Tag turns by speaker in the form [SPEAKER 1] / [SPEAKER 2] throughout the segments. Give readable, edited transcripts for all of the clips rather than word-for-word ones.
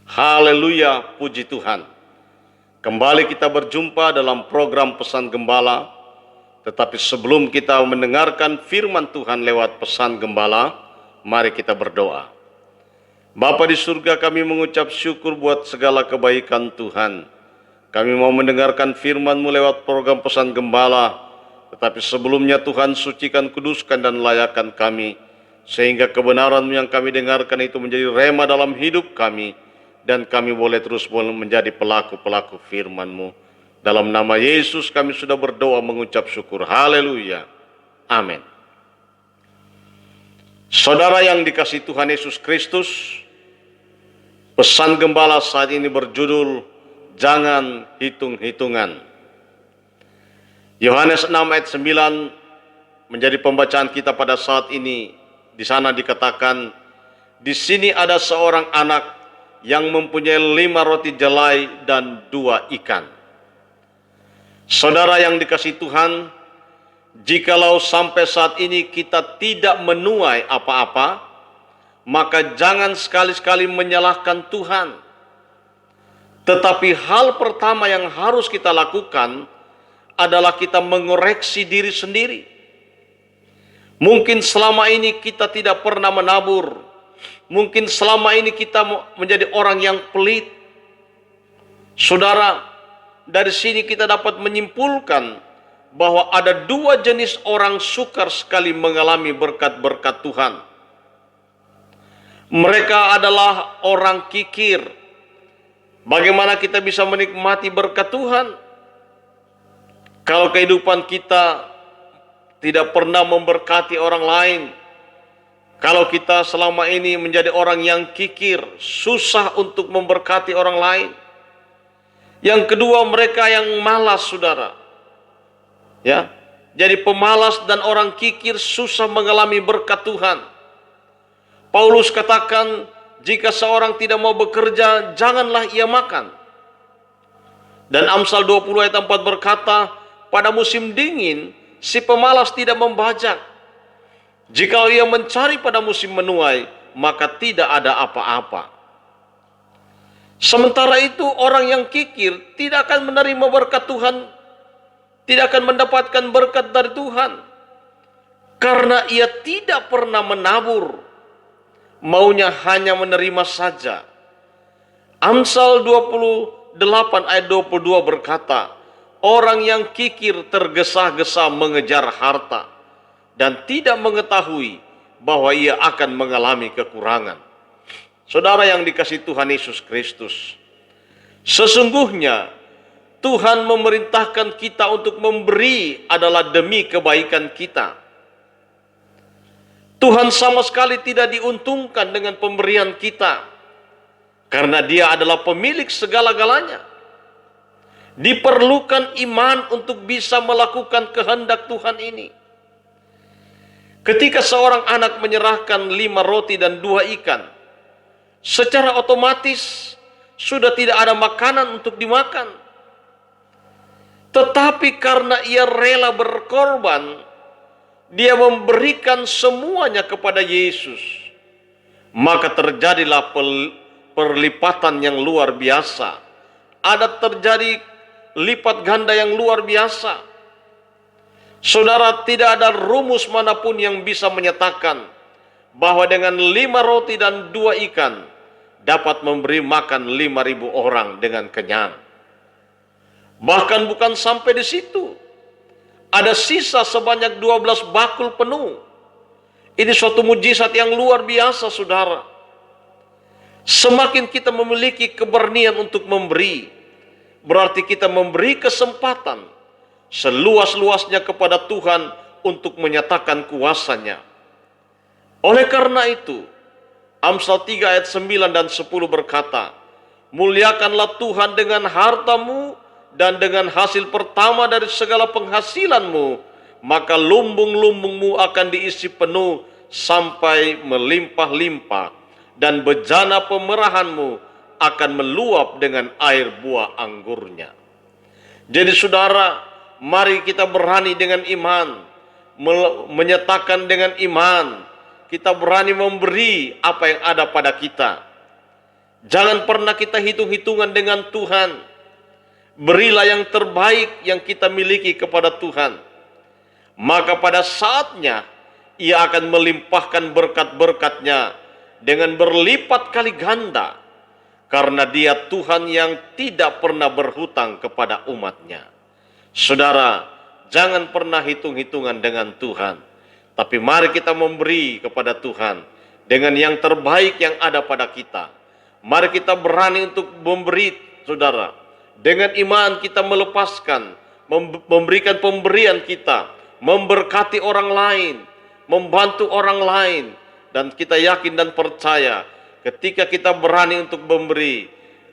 [SPEAKER 1] Haleluya, puji Tuhan. Kembali kita berjumpa dalam program Pesan Gembala. Tetapi sebelum kita mendengarkan firman Tuhan lewat Pesan Gembala, mari kita berdoa. Bapa di surga, kami mengucap syukur buat segala kebaikan Tuhan. Kami mau mendengarkan firman-Mu lewat program Pesan Gembala. Tetapi sebelumnya Tuhan, sucikan, kuduskan, dan layakan kami, sehingga kebenaran yang kami dengarkan itu menjadi rema dalam hidup kami, dan kami boleh terus menjadi pelaku-pelaku firman-Mu. Dalam nama Yesus kami sudah berdoa mengucap syukur. Haleluya. Amin. Saudara yang dikasihi Tuhan Yesus Kristus, Pesan Gembala saat ini berjudul Jangan Hitung-Hitungan. Yohanes 6 ayat 9 menjadi pembacaan kita pada saat ini. Di sana dikatakan, di sini ada seorang anak yang mempunyai 5 roti jelai dan 2 ikan. Saudara yang dikasihi Tuhan, jikalau sampai saat ini kita tidak menuai apa-apa, maka jangan sekali-sekali menyalahkan Tuhan. Tetapi hal pertama yang harus kita lakukan adalah kita mengoreksi diri sendiri. Mungkin selama ini kita tidak pernah menabur. Mungkin selama ini kita menjadi orang yang pelit. Saudara, dari sini kita dapat menyimpulkan bahwa ada 2 jenis orang sukar sekali mengalami berkat-berkat Tuhan. Mereka adalah orang kikir. Bagaimana kita bisa menikmati berkat Tuhan kalau kehidupan kita tidak pernah memberkati orang lain? Kalau kita selama ini menjadi orang yang kikir, susah untuk memberkati orang lain. Yang kedua, mereka yang malas, saudara. Ya, jadi pemalas dan orang kikir susah mengalami berkat Tuhan. Paulus katakan, jika seorang tidak mau bekerja, janganlah ia makan. Dan Amsal 20 ayat 4 berkata, pada musim dingin, si pemalas tidak membajak. Jika ia mencari pada musim menuai, maka tidak ada apa-apa. Sementara itu orang yang kikir tidak akan menerima berkat Tuhan, tidak akan mendapatkan berkat dari Tuhan, karena ia tidak pernah menabur, maunya hanya menerima saja. Amsal 28 ayat 22 berkata, orang yang kikir tergesa-gesa mengejar harta dan tidak mengetahui bahwa ia akan mengalami kekurangan. Saudara yang dikasihi Tuhan Yesus Kristus, sesungguhnya Tuhan memerintahkan kita untuk memberi adalah demi kebaikan kita. Tuhan sama sekali tidak diuntungkan dengan pemberian kita, karena Dia adalah pemilik segala-galanya. Diperlukan iman untuk bisa melakukan kehendak Tuhan ini. Ketika seorang anak menyerahkan 5 roti dan 2 ikan, secara otomatis sudah tidak ada makanan untuk dimakan. Tetapi karena ia rela berkorban, dia memberikan semuanya kepada Yesus, maka terjadilah perlipatan yang luar biasa. Ada terjadi lipat ganda yang luar biasa. Saudara, tidak ada rumus manapun yang bisa menyatakan bahwa dengan 5 roti dan 2 ikan dapat memberi makan 5.000 orang dengan kenyang. Bahkan bukan sampai di situ. Ada sisa sebanyak 12 bakul penuh. Ini suatu mujizat yang luar biasa, saudara. Semakin kita memiliki keberanian untuk memberi, berarti kita memberi kesempatan seluas-luasnya kepada Tuhan untuk menyatakan kuasa-Nya. Oleh karena itu, Amsal 3 ayat 9 dan 10 berkata, muliakanlah Tuhan dengan hartamu dan dengan hasil pertama dari segala penghasilanmu, maka lumbung-lumbungmu akan diisi penuh sampai melimpah-limpah, dan bejana pemerahanmu akan meluap dengan air buah anggurnya. Jadi saudara, mari kita berani dengan iman, menyatakan dengan iman, kita berani memberi apa yang ada pada kita. Jangan pernah kita hitung-hitungan dengan Tuhan. Berilah yang terbaik yang kita miliki kepada Tuhan. Maka pada saatnya Ia akan melimpahkan berkat-berkat-Nya dengan berlipat kali ganda. Karena Dia Tuhan yang tidak pernah berhutang kepada umat-Nya. Saudara, jangan pernah hitung-hitungan dengan Tuhan. Tapi mari kita memberi kepada Tuhan dengan yang terbaik yang ada pada kita. Mari kita berani untuk memberi, saudara. Dengan iman kita melepaskan, memberikan pemberian kita, memberkati orang lain, membantu orang lain. Dan kita yakin dan percaya ketika kita berani untuk memberi,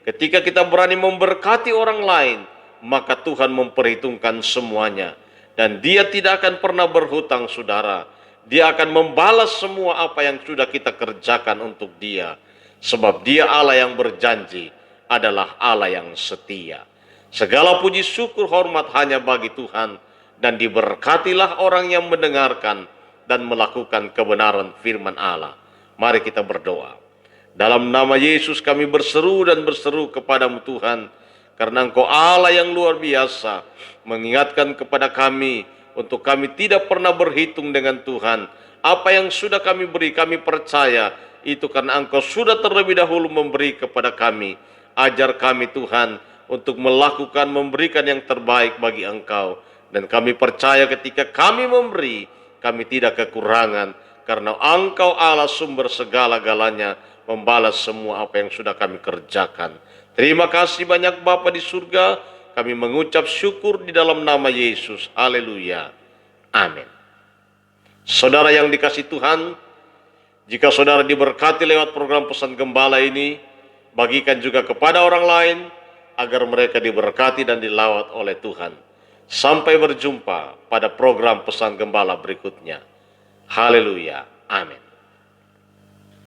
[SPEAKER 1] ketika kita berani memberkati orang lain, maka Tuhan memperhitungkan semuanya. Dan Dia tidak akan pernah berhutang, saudara. Dia akan membalas semua apa yang sudah kita kerjakan untuk Dia. Sebab Dia Allah yang berjanji adalah Allah yang setia. Segala puji syukur hormat hanya bagi Tuhan. Dan diberkatilah orang yang mendengarkan dan melakukan kebenaran firman Allah. Mari kita berdoa. Dalam nama Yesus kami berseru dan berseru kepadamu Tuhan. Karena Engkau Allah yang luar biasa. Mengingatkan kepada kami untuk kami tidak pernah berhitung dengan Tuhan. Apa yang sudah kami beri, kami percaya itu karena Engkau sudah terlebih dahulu memberi kepada kami. Ajar kami Tuhan untuk melakukan, memberikan yang terbaik bagi Engkau. Dan kami percaya ketika kami memberi, kami tidak kekurangan. Karena Engkau Allah sumber segala-galanya, membalas semua apa yang sudah kami kerjakan. Terima kasih banyak Bapa di surga. Kami mengucap syukur di dalam nama Yesus. Haleluya. Amin. Saudara yang dikasihi Tuhan, jika saudara diberkati lewat program Pesan Gembala ini, bagikan juga kepada orang lain, agar mereka diberkati dan dilawat oleh Tuhan. Sampai berjumpa pada program Pesan Gembala berikutnya. Haleluya. Amin.